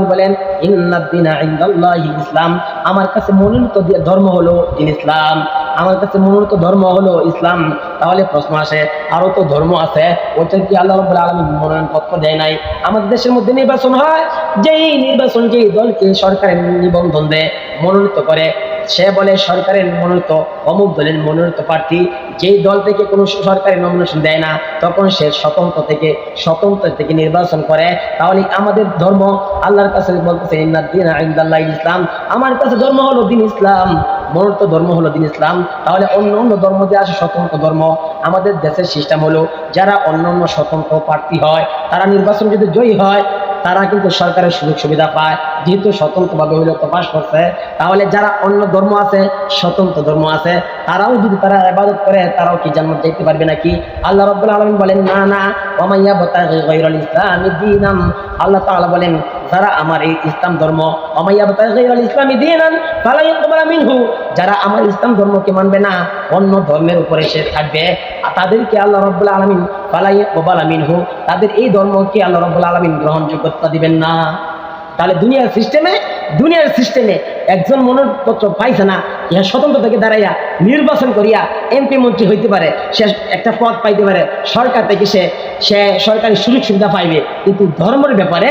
বলেন ইন্নাদ-দীনা ইনদাল্লাহিল ইসলাম, আমার কাছে মনোনীত ধর্ম হলো দিন ইসলাম, আমার কাছে মনোনীত ধর্ম হলো ইসলাম। তাহলে প্রশ্ন আসে, আরো তো ধর্ম আছে, ওইটা কি আল্লাহ রাব্বুল আলামিন মনোনয়ন পত্র দেয় নাই? আমাদের দেশের মধ্যে নির্বাচন হয়, যেই নির্বাচন যেই দলকে সরকারের নিবন্ধন দেয়, মনোনীত করে, সে বলে সরকারের মনোনীত অমুক দলের মনোনীত প্রার্থী। যেই দল থেকে কোনো সরকারি নমিনেশন দেয় না, তখন সে স্বতন্ত্র থেকে নির্বাচন করে। তাহলে আমাদের ধর্ম আল্লাহর কাছে বলতেছে ইন্নাদ-দীনা ইনদাল্লাহিল ইসলাম, আমার কাছে ধর্ম হলো দিন ইসলাম, মনোনীত ধর্ম হলো দিন ইসলাম। তাহলে অন্য ধর্ম দিয়ে আসে স্বতন্ত্র ধর্ম। আমাদের দেশের সিস্টেম হলো, যারা অন্য স্বতন্ত্র প্রার্থী হয়, তারা নির্বাচন যদি জয়ী হয়, তারা কিন্তু সরকারের সুযোগ সুবিধা পায়, যেহেতু স্বতন্ত্রভাবে হইলে তো পাশ করছে। তাহলে যারা অন্য ধর্ম আছে, স্বতন্ত্র ধর্ম আছে, তারাও যদি তারা ইবাদত করে, তারাও কি জান্নাত যেতে পারবে নাকি? আল্লাহ রাব্বুল আলামিন বলেন না না, ওয়া মান ইয়াবতাগি গায়রাল ইসলামি দীনান, আল্লাহ তাআলা বলেন যারা আমার এই ইসলাম ধর্ম, ওয়া মান ইয়াবতাগি গায়রাল ইসলামি দীনান ফালা ইউকবালা মিনহু, যারা আমার ইসলাম ধর্মকে মানবে না, অন্য ধর্মের উপরে সে থাকবে, তাদেরকে আল্লাহ রাব্বুল আলামিন ফালা ইউকবালা মিনহু, তাদের এই ধর্মকে আল্লাহ রাব্বুল আলামিন গ্রহণযোগ্যতা দিবেন না। তাহলে দুনিয়ার সিস্টেমে একজন মনোনয়নপত্র পাইছে না, ইহা স্বতন্ত্র থেকে দাঁড়াইয়া নির্বাচন করিয়া এমপি মন্ত্রী হইতে পারে, সে একটা পদ পাইতে পারে, সরকার থেকে সে সরকারি সুযোগ সুবিধা পাইবে। কিন্তু ধর্মের ব্যাপারে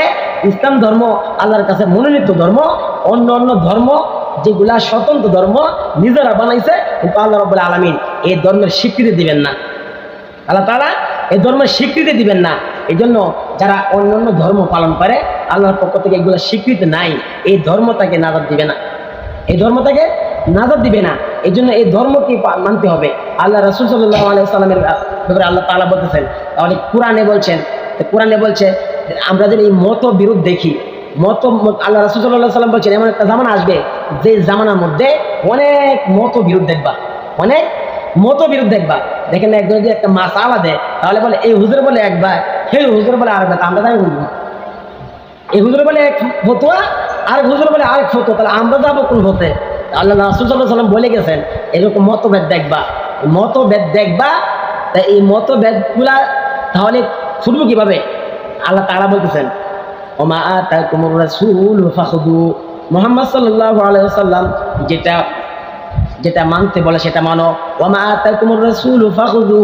ইসলাম ধর্ম আল্লাহর কাছে মনোনীত ধর্ম, অন্য ধর্ম যেগুলা স্বতন্ত্র ধর্ম নিজেরা বানাইছে, কিন্তু আল্লাহ রাব্বুল আলামিন এই ধর্মের স্বীকৃতি দিবেন না। আল্লাহ তাআলা এই ধর্মের স্বীকৃতি দিবেন না। এই জন্য যারা অন্য ধর্ম পালন করে, আল্লাহর পক্ষ থেকে এগুলো স্বীকৃতি নাই, এই ধর্ম তাকে নাজাত দিবে না, এই ধর্ম তাকে নাজাত দিবে না। এই জন্য এই ধর্মকে মানতে হবে। আল্লাহ রাসূল সাল্লাল্লাহু আলাইহি ওয়াসাল্লামের ব্যাপারে আল্লাহ তাআলা বলতেছেন, তাহলে কোরআনে বলছে আমরা যদি এই মতবিরোধ দেখি, আল্লাহ রাসূল সাল্লাল্লাহু আলাইহি ওয়াসাল্লাম বলছেন এমন একটা জামানা আসবে, যে জামানার মধ্যে অনেক মতবিরোধ দেখবা। দেখেন না, একজন যদি একটা মাসআলা দেয়, তাহলে বলে এই হুজুর বলে একবার, সেই হুজুর বলে আরেকবার, আমরা তাই বলবো না। এই হুজুর বলে এক ফতোয়া, আরেক হুজুর বলে আরেক ফতোয়া, তাহলে আমরা যাবো কোন হতে? আল্লাহ রাসূল সাল্লাল্লাহু আলাইহি ওয়াসাল্লাম বলে গেছেন এরকম মতভেদ দেখবা। তাই এই মতভেদগুলা তাহলে ছুটবো কিভাবে? আল্লাহ তাআলা বলতেছেন ওমা আতাকুমুর রাসূলু ফাখুযু, মুহাম্মদ সাল্লাল্লাহু আলাইহি ওয়াসাল্লাম যেটা মানতে বলে সেটা মানো। ওমা আতাকুমুর রাসূলু ফাখুযু,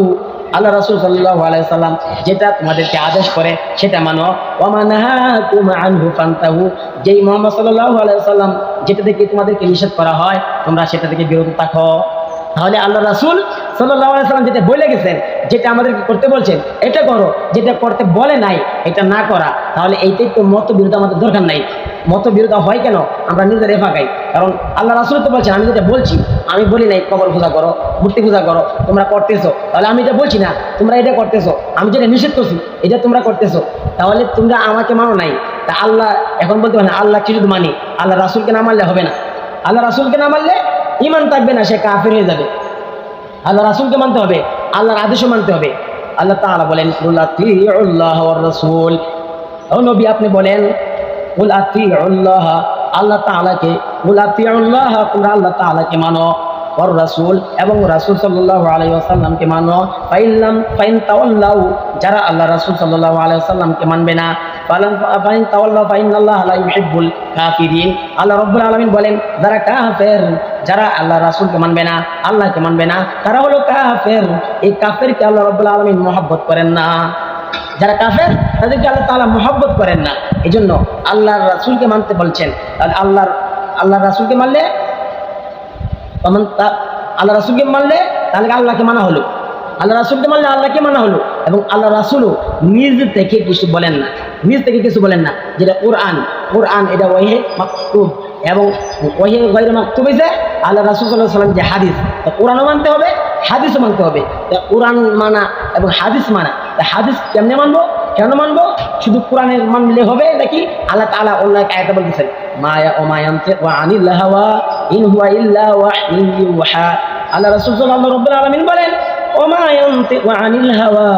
আল্লাহ রাসূল সাল্লাল্লাহু আলাইহি ওয়াসাল্লাম যেটা তোমাদেরকে আদেশ করে সেটা মানো। ওমা নাহাকুম আনহু ফান্তাহু, যেই মুহাম্মদ সাল্লাল্লাহু আলাইহি ওয়াসাল্লাম যেটা থেকে তোমাদেরকে নিষেধ করা হয়, তোমরা সেটা থেকে বিরত থাকো। তাহলে আল্লাহ রাসূল সাল্লাল্লাহু আলাইহি ওয়াসাল্লাম যেটা বলে গেছেন, যেটা আমাদেরকে করতে বলছেন এটা করো, যেটা করতে বলে নাই এটা না করা, তাহলে এইটাই তো মতবিরোধ আমাদের দরকার নাই। মতবিরোধ হয় কেন? আমরা নিজের ফাঁকাই। কারণ আল্লাহ রাসূল তো বলছেন, আমি যেটা বলছি, আমি বলি নাই কবর পূজা করো, মূর্তি পূজা করো, তোমরা করতেছো, তাহলে আমি এটা বলছি না, তোমরা এটা করতেছো। আমি যেটা নিষেধ করছি এটা তোমরা করতেছো, তাহলে তোমরা আমাকে মানো নাই। তা আল্লাহ এখন বলতে পারে না আল্লাহকে শুধু মানি, আল্লাহ রাসূলকে না মানলে হবে না। আল্লাহ রাসূলকে না মানলে ঈমান থাকবে না, সে কাফের হয়ে যাবে। আল্লাহ রাসূলকে মানতে হবে, আল্লাহর আদেশও মানতে হবে। আল্লাহ তাআলা বলেন কুল আতিউল্লাহ ওয়ার রাসূল, ও নবী আপনি বলেন কুল আতিউল্লাহ, আল্লাহ তাআলাকে, কুল আতিউল্লাহ, তোমরা আল্লাহ তাআলাকে মানো, ওয়ার রাসূল, এবং রাসূল সাল্লাল্লাহু আলাইহি ওয়াসাল্লামকে মানো। ফাইন তাওয়াল্লাউ, যারা আল্লাহ রাসূল সাল্লাল্লাহু আলাইহি ওয়াসাল্লামকে মানবে না, ফাইন তাওয়াল্লাউ ফাইন্নাল্লাহা লা ইউহিব্বুল কাফিরিন, আল্লাহ রাব্বুল আলামিন বলেন যারা কাফের, যারা আল্লাহ রাসূলকে মানবে না, আল্লাহকে মানবে না, তারা হলো কাফের। এই কাফেরকে আল্লাহ রাব্বুল আলামিন মহব্বত করেন না। যারা কাফের তাদেরকে আল্লাহ তাআলা মহব্বত করেন না। এই জন্য আল্লাহর রাসূলকে মানতে বলছেন। তাহলে আল্লাহর রাসূলকে মানলে, আল্লাহ রাসূলকে মানলে তাহলে আল্লাহকে মানা হলো, আল্লাহ রাসূলকে মানলে আল্লাহকে মানা হলো। এবং আল্লাহ রাসূলও নিজ থেকে কিছু বলেন না, যেটা কোরআন এটা ওয়াহি মাকতুব, এবং ওয়াহি গায়রে মাকতুব হইছে আল্লাহ রাসূল সাল্লাল্লাহু আলাইহি ওয়াসাল্লাম যে হাদিস, কোরআনও মানতে হবে, হাদিসও মানতে হবে। কোরআন মানা এবং হাদিস মানা, হাদিস কেমনে মানবো, কেন মানবো? শুধু কোরআনের মানলে হবে নাকি? আল্লাহ তাআলা অন্য এক আয়াতে বলতেছেন ওমা ইয়ানতিকু আনিল হাওয়া ইন হুয়া ইল্লা ওয়াহয়ুন ইউহা, আল্লাহ রাসূল সাল্লাল্লাহু রাব্বুল আলামিন বলেন ওমা ইয়ানতিকু আনিল হাওয়া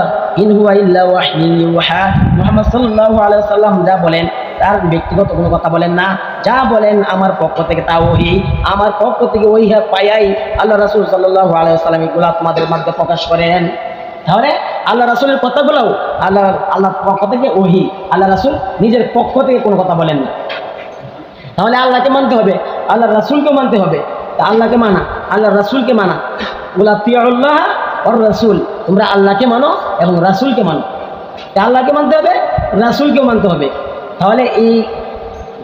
ইন হুয়া ইল্লা ওয়াহয়ুন ইউহা, মুহাম্মদ সাল্লাল্লাহু আলাইহি ওয়াসাল্লাম যা বলেন তার ব্যক্তিগত কোনো কথা বলেন না, যা বলেন আমার পক্ষ থেকে তা ওহী, আমার পক্ষ থেকে ওহী পাইয়াই আল্লাহ রাসূল সাল্লাল্লাহু আলাইহি ওয়াসাল্লাম এগুলো তোমাদের মধ্যে প্রকাশ করেন। তাহলে আল্লাহ রাসূলের কথাগুলো আল্লাহর পক্ষ থেকে ওহী, আল্লাহ রাসূল নিজের পক্ষ থেকে কোনো কথা বলেন না। তাহলে আল্লাহকে মানতে হবে, আল্লাহ রাসূলকে মানতে হবে। তা আল্লাহকে মানা, আল্লাহ রাসূলকে মানা, ওয়া আতিউল্লাহ ওয়ার রাসূল, তোমরা আল্লাহকে মানো এবং রাসূলকে মানো। তা আল্লাহকে মানতে হবে, রাসূলকেও মানতে হবে। তাহলে এই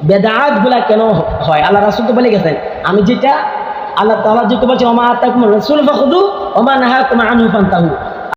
বেদাতগুলা কেন হয়? আল্লাহ রাসূল তো বলে গেছেন, আমি যেটা আল্লাহ তাআলা যেটা বলছে ওমা আতাকুম রাসূল ফাখুযু ওমা নাহাকুম আনহু ফান্তাহু,